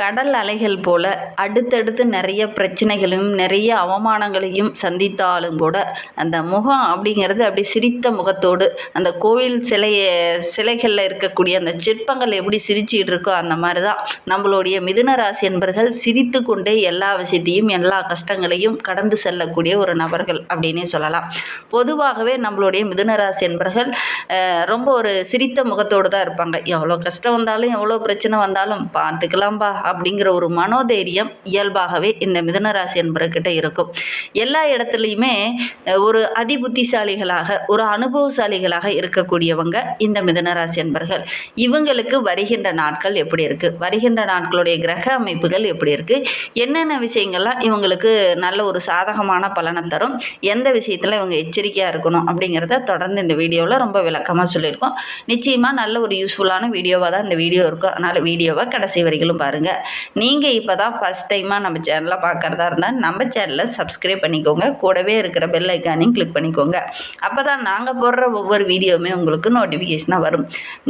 கடல் அலைகள் போல அடுத்தடுத்து நிறைய பிரச்சனைகளையும் நிறைய அவமானங்களையும் சந்தித்தாலும் கூட அந்த முகம் அப்படிங்கிறது அப்படி சிரித்த முகத்தோடு அந்த கோவில் சிலைகளில் இருக்கக்கூடிய அந்த சிற்பங்கள் எப்படி சிரிச்சிட்டு இருக்கோ அந்த மாதிரி தான் நம்மளுடைய மிதுன ராசி என்பர்கள் சிரித்து கொண்டே எல்லா விஷயத்தையும் எல்லா கஷ்டங்களையும் கடந்து செல்லக்கூடிய ஒரு நபர்கள் அப்படின்னே சொல்லலாம். பொதுவாகவே நம்மளுடைய மிதுன ராசி என்பர்கள் ரொம்ப ஒரு சிரித்த முகத்தோடு தான் இருப்பாங்க. எவ்வளோ கஷ்டம் வந்தாலும் எவ்வளோ பிரச்சனை வந்தாலும் பார்த்துக்கலாம்பா அப்படிங்கிற ஒரு மனோதைரியம் இயல்பாகவே இந்த மிதுனராசி என்பவர்கிட்ட இருக்கும். எல்லா இடத்துலையுமே ஒரு அதிபுத்திசாலிகளாக ஒரு அனுபவசாலிகளாக இருக்கக்கூடியவங்க இந்த மிதுனராசி என்பர்கள். இவங்களுக்கு வருகின்ற நாட்கள் எப்படி இருக்குது, வருகின்ற நாட்களுடைய கிரக அமைப்புகள் எப்படி இருக்குது, என்னென்ன விஷயங்கள்லாம் இவங்களுக்கு நல்ல ஒரு சாதகமான பலனை தரும், எந்த விஷயத்தில் இவங்க எச்சரிக்கையாக இருக்கணும் அப்படிங்கிறத தொடர்ந்து இந்த வீடியோவில் ரொம்ப விளக்கமாக சொல்லியிருக்கோம். நிச்சயமாக நல்ல ஒரு யூஸ்ஃபுல்லான வீடியோவாக தான் இந்த வீடியோ இருக்கும். அதனால் வீடியோவை கடைசி வரைக்கும் பாருங்கள். நீங்கள் இப்போ தான் ஃபஸ்ட் டைமாக நம்ம சேனலை பார்க்குறதா இருந்தால் நம்ம சேனலை சப்ஸ்கிரைப் பண்ணிக்கோங்க. கூடவே இருக்கிற பெல் ஐக்கானையும் கிளிக் பண்ணிக்கோங்க. அப்போ தான் நாங்கள் போடுற ஒவ்வொரு வீடியோவுமே உங்களுக்கு நோட்டிஃபிகேஷனாக வரும்.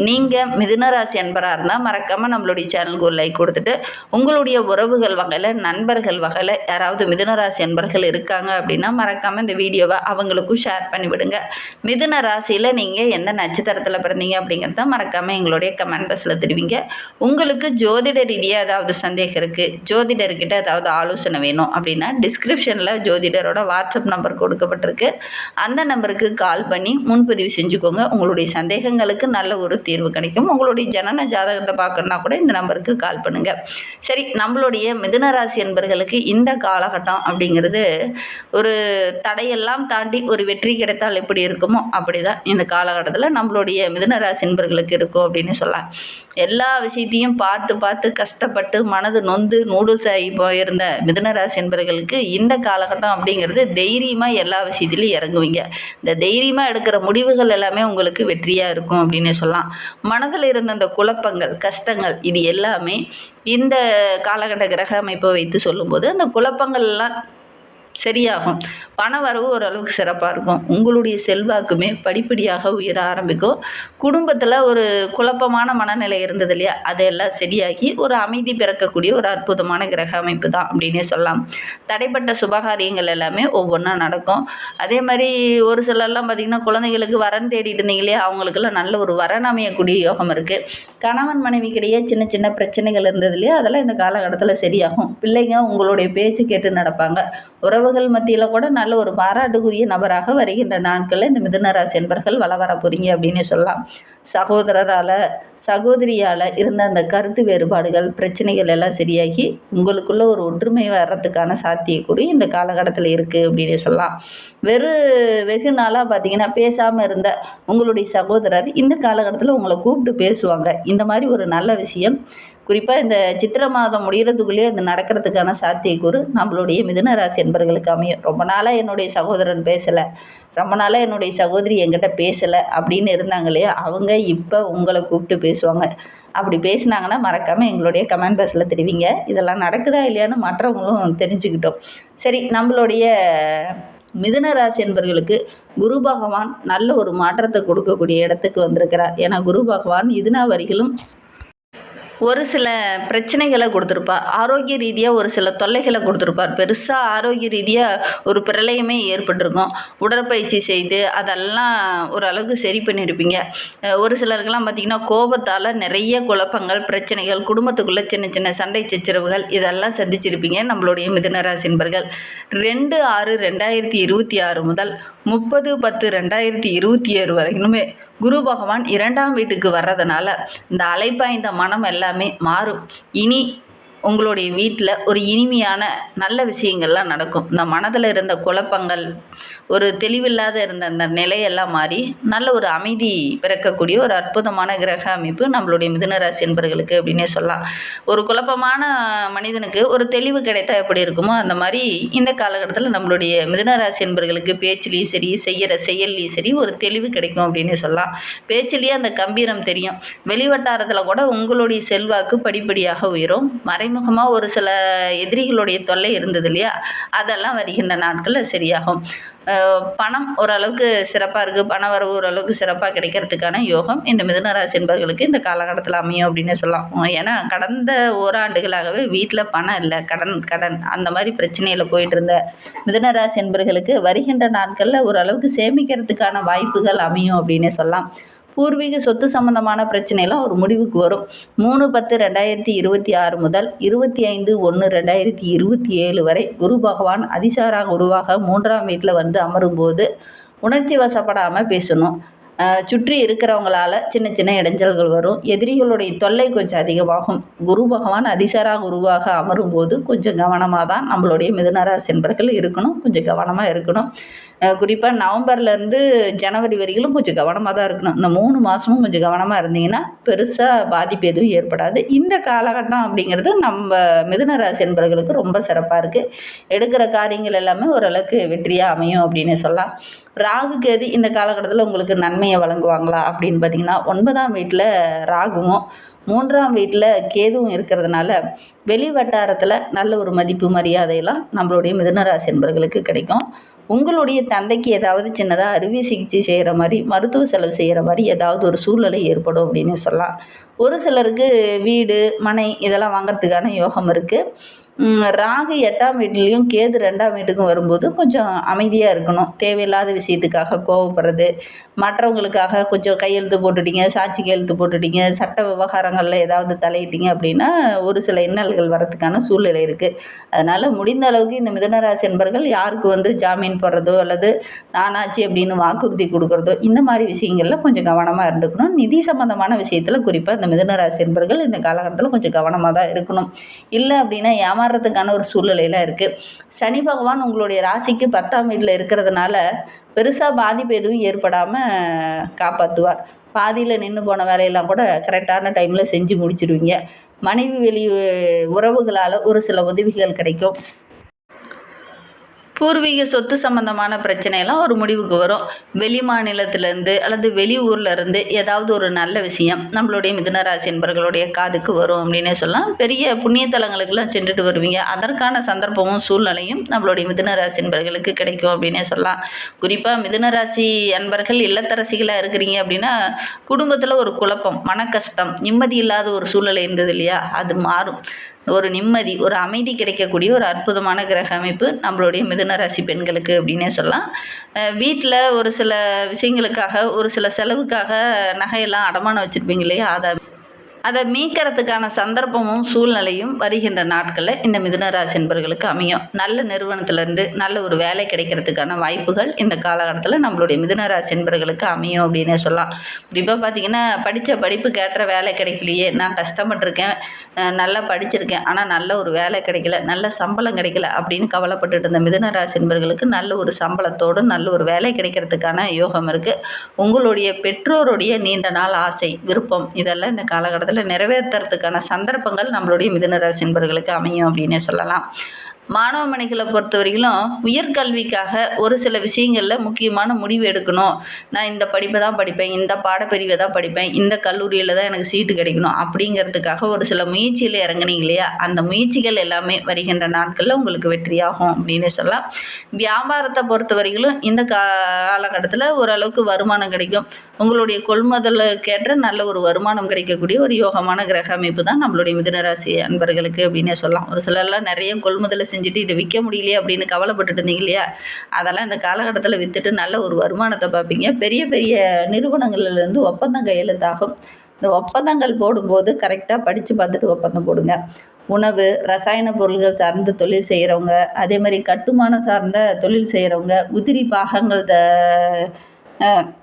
நீங்கள் மிதுனராசி அன்பராக இருந்தால் மறக்காமல் நம்மளுடைய சேனலுக்கு ஒரு லைக் கொடுத்துட்டு உங்களுடைய உறவுகள் வகையில் நண்பர்கள் வகையில் யாராவது மிதுனராசி அன்பர்கள் இருக்காங்க அப்படின்னா மறக்காமல் இந்த வீடியோவை அவங்களுக்கும் ஷேர் பண்ணிவிடுங்க. மிதுன ராசியில் நீங்கள் எந்த நட்சத்திரத்தில் பிறந்தீங்க அப்படிங்கிறத மறக்காமல் எங்களுடைய கமெண்ட் பாக்ஸில் தெரிவிங்க. உங்களுக்கு ஜோதிட ரீதியாக ஏதாவது சந்தேகம் இருக்குது, ஜோதிடர்கிட்ட ஏதாவது ஆலோசனை வேணும் அப்படின்னா டிஸ்கிரிப்ஷனில் ஜோதிடரோட வாட்ஸ்அப் நம்பர் கொடுக்கப்பட்டிருக்கு. அந்த நம்பருக்கு கால் பண்ணி முன்பதிவு செஞ்சுக்கோங்க. உங்களுடைய சந்தேகங்களுக்கு நல்ல ஒரு தீர்வு கிடைக்கும். உங்களுடைய ஜனன ஜாதகத்தை பார்க்கணுன்னா கூட இந்த நம்பருக்கு கால் பண்ணுங்கள். சரி, நம்மளுடைய மிதுனராசி என்பர்களுக்கு இந்த காலகட்டம் அப்படிங்கிறது ஒரு தடையெல்லாம் தாண்டி ஒரு வெற்றி கிடைத்தால் எப்படி இருக்குமோ அப்படி தான் இந்த காலகட்டத்தில் நம்மளுடைய மிதுனராசி என்பர்களுக்கு இருக்கும் அப்படின்னு சொல்லலாம். எல்லா விஷயத்தையும் பார்த்து பார்த்து கஷ்டப்பட்டு மனது நொந்து நூடுல்ஸ் ஆகி போயிருந்த மிதுனராசி என்பவர்களுக்கு இந்த காலகட்டம் அப்படிங்கிறது தைரியமாக எல்லா விஷயத்துலையும் இறங்குவீங்க. இந்த தைரியமாக எடுக்கிற முடிவுகள் எல்லாமே உங்களுக்கு வெற்றியாக இருக்கும் அப்படின்னு சொல்லலாம். மனதில் இருந்த அந்த குழப்பங்கள் கஷ்டங்கள் இது எல்லாமே இந்த காலகட்ட கிரக அமைப்பை வைத்து சொல்லும்போது அந்த குழப்பங்கள்லாம் சரியாகும். பண வரவு ஓரளவுக்கு சிறப்பாக இருக்கும். உங்களுடைய செல்வாக்குமே படிப்படியாக உயர ஆரம்பிக்கும். குடும்பத்தில் ஒரு குழப்பமான மனநிலை இருந்தது இல்லையா, அதையெல்லாம் சரியாகி ஒரு அமைதி பிறக்கக்கூடிய ஒரு அற்புதமான கிரக அமைப்பு தான் அப்படின்னே சொல்லலாம். தடைப்பட்ட சுபகாரியங்கள் எல்லாமே ஒவ்வொன்றா நடக்கும். அதே மாதிரி ஒரு சிலர்லாம் பார்த்திங்கன்னா குழந்தைகளுக்கு வரன் தேடிட்டு இருந்தீங்க இல்லையா, அவங்களுக்கெல்லாம் நல்ல ஒரு வரன் அமையக்கூடிய யோகம் இருக்குது. கணவன் மனைவிக்கிடையே சின்ன சின்ன பிரச்சனைகள் இருந்தது இல்லையா, அதெல்லாம் இந்த காலகட்டத்தில் சரியாகும். பிள்ளைங்க உங்களுடைய பேச்சு கேட்டு நடப்பாங்க. உறவுகள் மத்தியில் கூட நல்ல ஒரு பாராட்டுக்குரிய நபராக வருகின்ற நாட்களில் இந்த மிதுனராசி என்பர்கள் வர போகிறீங்க அப்படின்னு சொல்லலாம். சகோதரரால் சகோதரியால் இருந்த அந்த கருத்து வேறுபாடுகள் பிரச்சனைகள் எல்லாம் சரியாகி உங்களுக்குள்ள ஒரு ஒற்றுமை வர்றதுக்கான சாத்தியக்கூறு இந்த காலகட்டத்தில் இருக்குது அப்படின்னு சொல்லலாம். வெகு நாளாக பார்த்திங்கன்னா பேசாமல் இருந்த உங்களுடைய சகோதரர் இந்த காலகட்டத்தில் உங்களை கூப்பிட்டு பேசுவாங்க. இந்த மாதிரி ஒரு நல்ல விஷயம் குறிப்பாக இந்த சித்திரை மாதம் முடிகிறதுக்குள்ளேயே அது நடக்கிறதுக்கான சாத்தியக்கூறு நம்மளுடைய மிதுனராசி என்பர்களுக்கு அமையும். ரொம்ப நாளாக என்னுடைய சகோதரன் பேசலை, ரொம்ப நாளாக என்னுடைய சகோதரி என்கிட்ட பேசலை அப்படின்னு இருந்தாங்க இல்லையா, அவங்க இப்போ உங்களை கூப்பிட்டு பேசுவாங்க. அப்படி பேசினாங்கன்னா மறக்காமல் எங்களுடைய கமெண்ட் பாக்ஸில் தெரிவிங்க. இதெல்லாம் நடக்குதா இல்லையான்னு மற்றவங்களும் தெரிஞ்சுக்கிட்டோம். சரி, நம்மளுடைய மிதுனராசி என்பவர்களுக்கு குரு பகவான் நல்ல ஒரு மாற்றத்தை கொடுக்கக்கூடிய இடத்துக்கு வந்திருக்கிறார். ஏன்னா குரு பகவான் இதுனா வரையிலும் ஒரு சில பிரச்சனைகளை கொடுத்துருப்பார். ஆரோக்கிய ரீதியாக ஒரு சில தொல்லைகளை கொடுத்துருப்பார். பெருசாக ஆரோக்கிய ரீதியாக ஒரு பிரளயமே ஏற்பட்டிருக்கும். உடற்பயிற்சி செய்து அதெல்லாம் ஓரளவுக்கு சரி பண்ணியிருப்பீங்க. ஒரு சிலருக்கெல்லாம் பார்த்திங்கன்னா கோபத்தால் நிறைய குழப்பங்கள் பிரச்சனைகள் குடும்பத்துக்குள்ளே சின்ன சின்ன சண்டை சச்சரவுகள் இதெல்லாம் சந்திச்சிருப்பீங்க. நம்மளுடைய மிதுனராசி என்பர்கள் 2/6/2026 முதல் 30/10/2027 வரைக்குமே குரு பகவான் 2ஆம் வீட்டுக்கு வர்றதுனால இந்த அலைப்பாய்ந்த மனம் எல்லாமே மாறும். இனி உங்களுடைய வீட்டில் ஒரு இனிமையான நல்ல விஷயங்கள்லாம் நடக்கும். இந்த மனதில் இருந்த குழப்பங்கள் ஒரு தெளிவில்லாத இருந்த அந்த நிலையெல்லாம் மாறி நல்ல ஒரு அமைதி பிறக்கக்கூடிய ஒரு அற்புதமான கிரக அமைப்பு நம்மளுடைய மிதுனராசி என்பர்களுக்கு அப்படின்னே சொல்லலாம். ஒரு குழப்பமான மனிதனுக்கு ஒரு தெளிவு கிடைத்தா எப்படி இருக்குமோ அந்த மாதிரி இந்த காலகட்டத்தில் நம்மளுடைய மிதுனராசி என்பர்களுக்கு பேச்சிலையும் சரி செய்கிற செயல்லையும் சரி ஒரு தெளிவு கிடைக்கும் அப்படின்னே சொல்லலாம். பேச்சிலேயே அந்த கம்பீரம் தெரியும். வெளிவட்டாரத்தில் கூட உங்களுடைய செல்வாக்கு படிப்படியாக உயரும். மறைமுகமாக ஒரு சில எதிரிகளுடைய தொல்லை இருந்தது இல்லையா, அதெல்லாம் வருகின்ற நாட்களில் சரியாகும். பணம் ஓரளவுக்கு சிறப்பாக இருக்குது. பண வரவு ஓரளவுக்கு சிறப்பாக கிடைக்கிறதுக்கான யோகம் இந்த மிதுன ராசி என்பவர்களுக்கு இந்த காலகட்டத்தில் அமையும் அப்படின்னு சொல்லலாம். ஏன்னா கடந்த ஓராண்டுகளாகவே வீட்டில் பணம் இல்லை, கடன் கடன் அந்த மாதிரி பிரச்சனையில் போயிட்டு இருந்த மிதுன ராசி என்பவர்களுக்கு வருகின்ற நாட்களில் ஓரளவுக்கு சேமிக்கிறதுக்கான வாய்ப்புகள் அமையும் அப்படின்னே சொல்லலாம். பூர்வீக சொத்து சம்பந்தமான பிரச்சனைலாம் ஒரு முடிவுக்கு வரும். 3/10/2026 முதல் 25/1/2027 வரை குரு பகவான் அதிசார குருவாக 3ஆம் வீட்டில் வந்து அமரும்போது உணர்ச்சி வசப்படாமல் பேசணும். சுற்றி இருக்கிறவங்களால சின்ன சின்ன இடைஞ்சல்கள் வரும். எதிரிகளுடைய தொல்லை கொஞ்சம் அதிகமாகும். குரு பகவான் அதிசார குருவாக அமரும்போது கொஞ்சம் கவனமாக தான் நம்மளுடைய மிதுன ராசி என்பர்கள் இருக்கணும். கொஞ்சம் கவனமாக இருக்கணும். குறிப்பாக நவம்பர்லேருந்து ஜனவரி வரைக்கும் கொஞ்சம் கவனமாக தான் இருக்கணும். இந்த 3 மாதமும் கொஞ்சம் கவனமாக இருந்தீங்கன்னா பெருசாக பாதிப்பு எதுவும் ஏற்படாது. இந்த காலகட்டம் அப்படிங்கிறது நம்ம மிதுன ராசி என்பவர்களுக்கு ரொம்ப சிறப்பாக இருக்குது. எடுக்கிற காரியங்கள் எல்லாமே ஓரளவுக்கு வெற்றியாக அமையும் அப்படின்னு சொல்லலாம். ராகு கேது இந்த காலகட்டத்தில் உங்களுக்கு நன்மையை வழங்குவாங்களா அப்படின்னு பார்த்தீங்கன்னா, 9ஆம் வீட்டில் ராகுவும் 3ஆம் வீட்டில் கேதுவும் இருக்கிறதுனால வெளி வட்டாரத்தில் நல்ல ஒரு மதிப்பு மரியாதையெல்லாம் நம்மளுடைய மிதுன ராசி என்பவர்களுக்கு கிடைக்கும். உங்களுடைய தந்தைக்கு ஏதாவது சின்னதாக அறுவை சிகிச்சை செய்கிற மாதிரி, மருத்துவ செலவு செய்கிற மாதிரி ஏதாவது ஒரு சூழ்நிலை ஏற்படும் அப்படின்னு சொல்லலாம். ஒரு சிலருக்கு வீடு மனை இதெல்லாம் வாங்கிறதுக்கான யோகம் இருக்குது. ராகு 8ஆம் வீட்லேயும் கேது 2ஆம் வீட்டுக்கும் வரும்போது கொஞ்சம் அமைதியாக இருக்கணும். தேவையில்லாத விஷயத்துக்காக கோவப்படுறது, மற்றவங்களுக்காக கொஞ்சம் கையெழுத்து போட்டுட்டீங்க, சாட்சி கையெழுத்து போட்டுட்டீங்க, சட்ட விவகாரங்களில் ஏதாவது தலையிட்டீங்க அப்படின்னா ஒரு சில இன்னல்கள் வரத்துக்கான சூழ்நிலை இருக்குது. அதனால் முடிந்த அளவுக்கு இந்த மிதுன ராசி என்பர்கள் யாருக்கு வந்து ஜாமீன் போடுறதோ அல்லது நானாச்சு அப்படின்னு வாக்குறுதி கொடுக்குறதோ இந்த மாதிரி விஷயங்களில் கொஞ்சம் கவனமாக இருந்துக்கணும். நிதி சம்மந்தமான விஷயத்தில் குறிப்பாக இந்த மிதுன ராசி என்பர்கள் இந்த காலகட்டத்தில் கொஞ்சம் கவனமாக தான் இருக்கணும். இல்லை அப்படின்னா ஏமாறுறதுக்கான ஒரு சூழ்நிலையில் இருக்குது. சனி பகவான் உங்களுடைய ராசிக்கு 10ஆம் வீட்டில் இருக்கிறதுனால பெருசாக பாதிப்பு எதுவும் ஏற்படாமல் காப்பாற்றுவார். பாதியில் நின்று போன வேலையெல்லாம் கூட கரெக்டான டைமில் செஞ்சு முடிச்சிடுவீங்க. மனைவி வெளி உறவுகளால் ஒரு சில உதவிகள் கிடைக்கும். பூர்வீக சொத்து சம்பந்தமான பிரச்சனையெல்லாம் ஒரு முடிவுக்கு வரும். வெளி மாநிலத்திலேருந்து அல்லது வெளியூர்லேருந்து ஏதாவது ஒரு நல்ல விஷயம் நம்மளுடைய மிதுன ராசி என்பவர்களுடைய காதுக்கு வரும் அப்படின்னே சொல்லலாம். பெரிய புண்ணிய தலங்களுக்கெல்லாம் சென்றுட்டு வருவீங்க. அதற்கான சந்தர்ப்பமும் சூழ்நிலையும் நம்மளுடைய மிதுன ராசி என்பவர்களுக்கு கிடைக்கும் அப்படின்னே சொல்லலாம். குறிப்பாக மிதுன ராசி அன்பர்கள் இல்லத்தரசிகளாக இருக்கிறீங்க அப்படின்னா குடும்பத்தில் ஒரு குழப்பம், மன கஷ்டம், நிம்மதி இல்லாத ஒரு சூழ்நிலை இருந்தது இல்லையா, அது மாறும். ஒரு நிம்மதி, ஒரு அமைதி கிடைக்கக்கூடிய ஒரு அற்புதமான கிரக அமைப்பு நம்மளுடைய மிதுன ராசி பெண்களுக்கு அப்படின்னே சொல்லலாம். வீட்டில் ஒரு சில விஷயங்களுக்காக ஒரு சில செலவுக்காக நகையெல்லாம் அடமானம் வச்சுருப்பீங்க இல்லையா, அதை மீட்கிறதுக்கான சந்தர்ப்பமும் சூழ்நிலையும் வருகின்ற நாட்களில் இந்த மிதுன ராசி என்பவர்களுக்கு அமையும். நல்ல நிறுவனத்திலேருந்து நல்ல ஒரு வேலை கிடைக்கிறதுக்கான வாய்ப்புகள் இந்த காலகட்டத்தில் நம்மளுடைய மிதுன ராசி என்பவர்களுக்கு அமையும் அப்படின்னே சொல்லலாம். குறிப்பாக பார்த்திங்கன்னா படித்த படிப்புக்கு ஏற்ற வேலை கிடைக்கலையே, நான் கஷ்டப்பட்டிருக்கேன், நல்லா படிச்சிருக்கேன், ஆனால் நல்ல ஒரு வேலை கிடைக்கல, நல்ல சம்பளம் கிடைக்கல அப்படின்னு கவலைப்பட்டுட்டு இருந்த மிதுன ராசி என்பவர்களுக்கு நல்ல ஒரு சம்பளத்தோடு நல்ல ஒரு வேலை கிடைக்கிறதுக்கான யோகம் இருக்குது. உங்களுடைய பெற்றோருடைய நீண்ட நாள் ஆசை விருப்பம் இதெல்லாம் இந்த காலகட்டத்தில் நிறைவேற்றுறதுக்கான சந்தர்ப்பங்கள் நம்மளுடைய மிதுன ராசி என்பவர்களுக்கு அமையும் அப்படின்னே சொல்லலாம். மாணவ மணிகளை பொறுத்த வரைக்கும் உயர்கல்விக்காக ஒரு சில விஷயங்களில் முக்கியமான முடிவு எடுக்கணும். நான் இந்த படிப்பை தான் படிப்பேன், இந்த பாடப்பிரிவை தான் படிப்பேன், இந்த கல்லூரியில் தான் எனக்கு சீட்டு கிடைக்கணும் அப்படிங்கிறதுக்காக ஒரு சில முயற்சியில் இறங்குனீங்க இல்லையா, அந்த முயற்சிகள் எல்லாமே வருகின்ற நாட்களில் உங்களுக்கு வெற்றியாகும் அப்படின்னு சொல்லலாம். வியாபாரத்தை பொறுத்த வரைக்கும் இந்த காலகட்டத்தில் ஓரளவுக்கு வருமானம் கிடைக்கும். உங்களுடைய கொள்முதலுக்கேற்ற நல்ல ஒரு வருமானம் கிடைக்கக்கூடிய ஒரு யோகமான கிரக அமைப்பு தான் நம்மளுடைய மிதுனராசி அன்பர்களுக்கு அப்படின்னே சொல்லலாம். ஒரு சிலர்லாம் நிறைய கொள்முதலை செஞ்சுட்டு இதை விற்க முடியலையே அப்படின்னு கவலைப்பட்டுட்டு இருந்தீங்க இல்லையா, அதெல்லாம் இந்த காலகட்டத்தில் விற்றுட்டு நல்ல ஒரு வருமானத்தை பார்ப்பீங்க. பெரிய பெரிய நிறுவனங்கள்லேருந்து ஒப்பந்தம் கையெழுத்தாகும். இந்த ஒப்பந்தங்கள் போடும்போது கரெக்டாக படித்து பார்த்துட்டு ஒப்பந்தம் போடுங்க. உணவு, ரசாயன பொருள்கள் சார்ந்த தொழில் செய்கிறவங்க, அதே மாதிரி கட்டுமானம் சார்ந்த தொழில் செய்கிறவங்க, உதிரி பாகங்கள்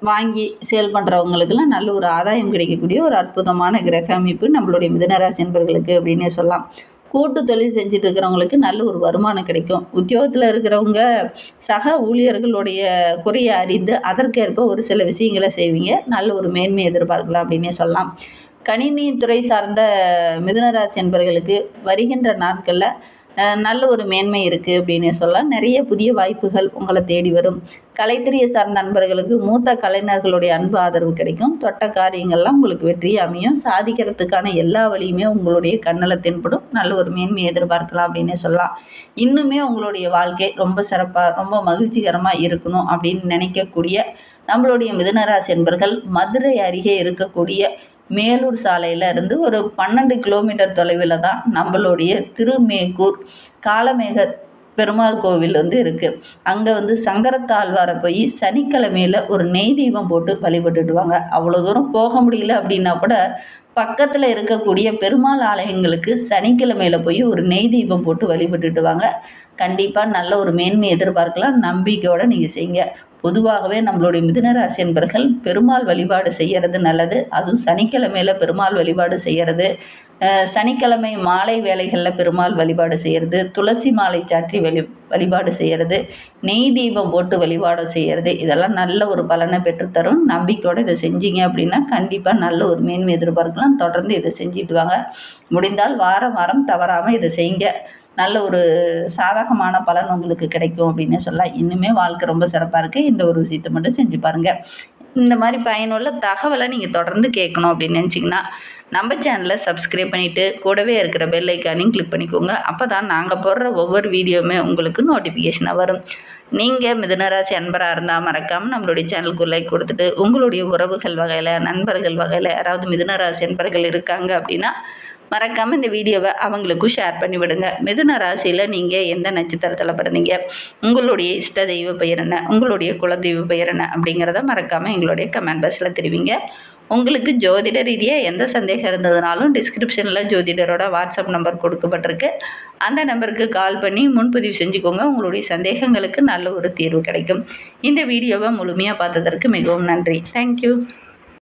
வாங்கி சேல் பண்ணுறவங்களுக்கெல்லாம் நல்ல ஒரு ஆதாயம் கிடைக்கக்கூடிய ஒரு அற்புதமான கிரக அமைப்பு நம்மளுடைய மிதுனராசி என்பவர்களுக்கு அப்படின்னே சொல்லலாம். கூட்டு தொழில் செஞ்சுட்டு இருக்கிறவங்களுக்கு நல்ல ஒரு வருமானம் கிடைக்கும். உத்தியோகத்தில் இருக்கிறவங்க சக ஊழியர்களுடைய குறையை அறிந்து அதற்கேற்ப ஒரு சில விஷயங்களை செய்வீங்க. நல்ல ஒரு மேன்மை எதிர்பார்க்கலாம் அப்படின்னே சொல்லலாம். கணினி துறை சார்ந்த மிதுனராசி என்பவர்களுக்கு வருகின்ற நாட்களில் நல்ல ஒரு மேன்மை இருக்குது அப்படின்னே சொல்லலாம். நிறைய புதிய வாய்ப்புகள் உங்களை தேடி வரும். கலைத்துறையை சார்ந்த நண்பர்களுக்கு மூத்த கலைஞர்களுடைய அன்பு ஆதரவு கிடைக்கும். தொட்ட காரியங்கள்லாம் உங்களுக்கு வெற்றி அமையும். சாதிக்கிறதுக்கான எல்லா வழியுமே உங்களுடைய கண்ணில் தென்படும். நல்ல ஒரு மேன்மையை எதிர்பார்க்கலாம் அப்படின்னே சொல்லலாம். இன்னுமே உங்களுடைய வாழ்க்கை ரொம்ப சிறப்பாக ரொம்ப மகிழ்ச்சிகரமாக இருக்கணும் அப்படின்னு நினைக்கக்கூடிய நம்மளுடைய மிதுனராசி என்பர்கள் மதுரை அருகே இருக்கக்கூடிய மேலூர் சாலையில் இருந்து ஒரு 12 கிலோமீட்டர் தொலைவில் தான் நம்மளுடைய திருமேக்கூர் காலமேக பெருமாள் கோவில் இருக்குது. அங்கே சங்கரத்தாழ்வாரை போய் சனிக்கிழமையில் ஒரு நெய் தீபம் போட்டு வழிபட்டுடுவாங்க. அவ்வளோ தூரம் போக முடியல அப்படின்னா கூட பக்கத்தில் இருக்கக்கூடிய பெருமாள் ஆலயங்களுக்கு சனிக்கிழமையில் போய் ஒரு நெய் தீபம் போட்டு வழிபட்டுட்டு வாங்க. கண்டிப்பாக நல்ல ஒரு மேன்மை எதிர்பார்க்கலாம். நம்பிக்கையோடு நீங்கள் செய்யுங்க. பொதுவாகவே நம்மளுடைய மிதுனராசி என்பர்கள் பெருமாள் வழிபாடு செய்கிறது நல்லது. அதுவும் சனிக்கிழமையில் பெருமாள் வழிபாடு செய்கிறது, சனிக்கிழமை மாலை வேளைகளில் பெருமாள் வழிபாடு செய்கிறது, துளசி மாலை சாற்றி வழிபாடு செய்கிறது, நெய் தீபம் போட்டு வழிபாடு செய்கிறது, இதெல்லாம் நல்ல ஒரு பலனை பெற்றுத்தரும். நம்பிக்கையோடு இதை செஞ்சீங்க அப்படின்னா கண்டிப்பாக நல்ல ஒரு மேன்மை எதிர்பார்க்கலாம். தொடர்ந்து இதை செஞ்சுட்டு வாங்க. முடிந்தால் வாரம் வாரம் தவறாமல் இதை செய்யுங்க. நல்ல ஒரு சாதகமான பலன் உங்களுக்கு கிடைக்கும் அப்படின்னு சொல்லலாம். இன்னுமே வாழ்க்கை ரொம்ப சிறப்பாக இருக்குது. இந்த ஒரு விஷயத்தை மட்டும் செஞ்சு பாருங்கள். இந்த மாதிரி பயனுள்ள தகவலை நீங்கள் தொடர்ந்து கேட்கணும் அப்படின்னு நினச்சிங்கன்னா நம்ம சேனலை சப்ஸ்கிரைப் பண்ணிவிட்டு கூடவே இருக்கிற பெல் ஐக்கானையும் கிளிக் பண்ணிக்கோங்க. அப்போ தான் நாங்கள் போடுற ஒவ்வொரு வீடியோவுமே உங்களுக்கு நோட்டிஃபிகேஷனாக வரும். நீங்கள் மிதுனராசி அன்பராக இருந்தால் மறக்காமல் நம்மளுடைய சேனலுக்கு லைக் கொடுத்துட்டு உங்களுடைய உறவுகள் வகையில் நண்பர்கள் வகையில் யாராவது மிதுனராசி அன்பர்கள் இருக்காங்க அப்படின்னா மறக்காமல் இந்த வீடியோவை அவங்களுக்கும் ஷேர் பண்ணி விடுங்க. மிதுன ராசியில் நீங்கள் எந்த நட்சத்திரத்தில் பிறந்தீங்க, உங்களுடைய இஷ்ட தெய்வ பெயர் என்ன, உங்களுடைய குலதெய்வ பெயர் என்ன அப்படிங்கிறத மறக்காமல் எங்களுடைய கமெண்ட் பாக்ஸில் தெரிவிங்க. உங்களுக்கு ஜோதிட ரீதியாக எந்த சந்தேகம் இருந்ததுனாலும் டிஸ்கிரிப்ஷனில் ஜோதிடரோட வாட்ஸ்அப் நம்பர் கொடுக்கப்பட்டிருக்கு. அந்த நம்பருக்கு கால் பண்ணி முன்பதிவு செஞ்சுக்கோங்க. உங்களுடைய சந்தேகங்களுக்கு நல்ல ஒரு தீர்வு கிடைக்கும். இந்த வீடியோவை முழுமையாக பார்த்ததற்கு மிகவும் நன்றி. தேங்க்யூ.